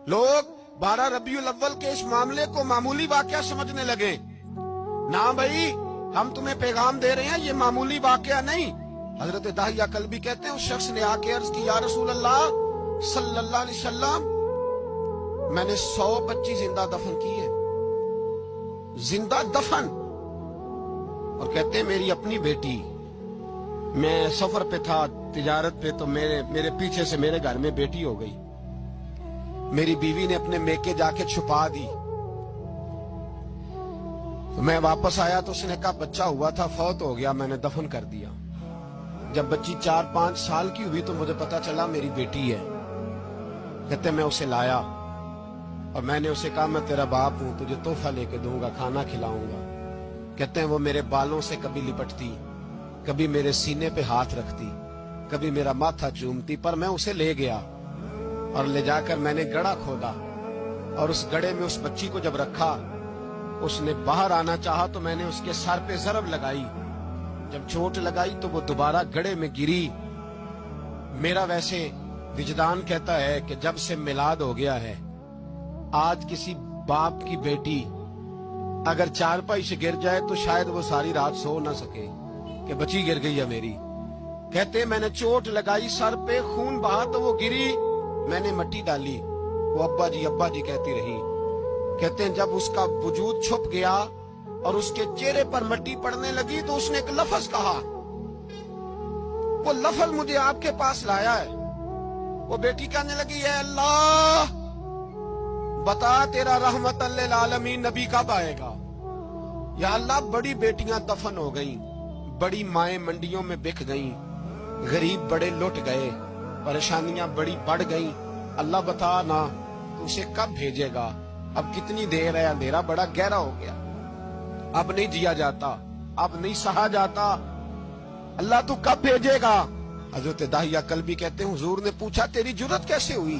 लोग 12 रबीउल अव्वल के इस मामले को मामूली वाकया समझने लगे। ना भाई, हम तुम्हें पैगाम दे रहे हैं, ये मामूली वाकया नहीं। हजरत दाहिया कल्बी कहते हैं, उस शख्स ने आके अर्ज की, या रसूल अल्लाह सल्लल्लाहु अलैहि वसल्लम, मैंने 100 बच्ची जिंदा दफन की है, जिंदा दफन। और कहते हैं मेरी अपनी बेटी, मैं सफर पे था, तिजारत पे, तो मेरे पीछे से मेरे घर में बेटी हो गई। मेरी बीवी ने अपने मेके जाके छुपा दी। तो मैं वापस आया तो उसने कहा बच्चा हुआ था, फौत हो गया, मैंने दफन कर दिया। जब बच्ची 4-5 साल की हुई तो मुझे पता चला मेरी बेटी है। कहते मैं उसे लाया और मैंने उसे कहा मैं तेरा बाप हूं, तुझे तोहफा लेके दूंगा, खाना खिलाऊंगा। कहते हैं वो मेरे बालों से कभी लिपटती, कभी मेरे सीने पे हाथ रखती, कभी मेरा माथा चूमती। पर मैं उसे ले गया और ले जाकर मैंने गड़ा खोदा और उस गड़े में उस बच्ची को जब रखा, उसने बाहर आना चाहा तो मैंने उसके सर पे जरब लगाई। जब चोट लगाई तो वो दोबारा गड़े में गिरी। मेरा वैसे विजदान कहता है कि जब से मिलाद हो गया है, आज किसी बाप की बेटी अगर चारपाई से गिर जाए तो शायद वो सारी रात सो ना सके कि बच्ची गिर गई है मेरी। कहते मैंने चोट लगाई, सर पे खून बहा तो वो गिरी, मैंने मिट्टी डाली, वो अब्बा जी कहती रही। कहते हैं जब उसका वजूद छुप गया और उसके चेहरे पर मिट्टी पड़ने लगी तो उसने एक लफ्ज कहा, वो लफ्ज मुझे आपके पास लाया है। वो बेटी कहने लगी, है अल्लाह बता तेरा रहमतल लिल आलमीन नबी कब आएगा। या अल्लाह, बड़ी बेटियां दफन हो गईं, बड़ी माएं मंडियों में बिक गईं, गरीब बड़े लुट गए, परेशानियां बड़ी बढ़ गईं। अल्लाह बता ना तू उसे कब भेजेगा। अब कितनी देर है, अंधेरा बड़ा गहरा हो गया, अब नहीं जिया जाता, अब नहीं सहा जाता, अल्लाह तू कब भेजेगा। हजरत दाहिया कल्बी कहते हैं हुजूर ने पूछा तेरी जुर्रत कैसे हुई,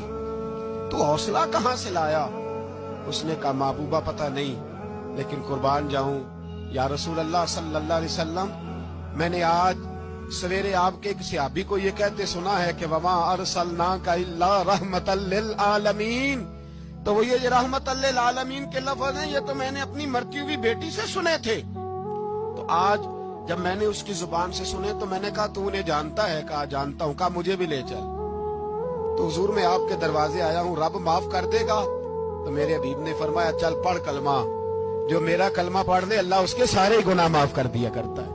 तू हौसला कहां से लाया। उसने कहा महबूबा पता नहीं, लेकिन कुर्बान जाऊं या रसूल अल्लाह सल्लल्लाहु अलैहि वसल्लम, मैंने आज सवेरे आपके एक सहाबी को ये कहते सुना है कि वमा अरसलनाका इल्ला रहमतल लिल आलमीन। तो वो ये रहमतल लिल आलमीन के लफ्ज हैं, ये तो मैंने अपनी मरती हुई बेटी से सुने थे। तो आज जब मैंने उसकी जुबान से सुने तो मैंने कहा तू उन्हें जानता है। कहा जानता हूं। कहा मुझे भी ले चल। तो हुजूर मैं आपके दरवाजे आया हूं, रब माफ कर देगा। तो मेरे हबीब ने फरमाया चल पढ़ कलमा, जो मेरा कलमा पढ़ ले अल्लाह उसके सारे गुनाह माफ कर दिया करता है।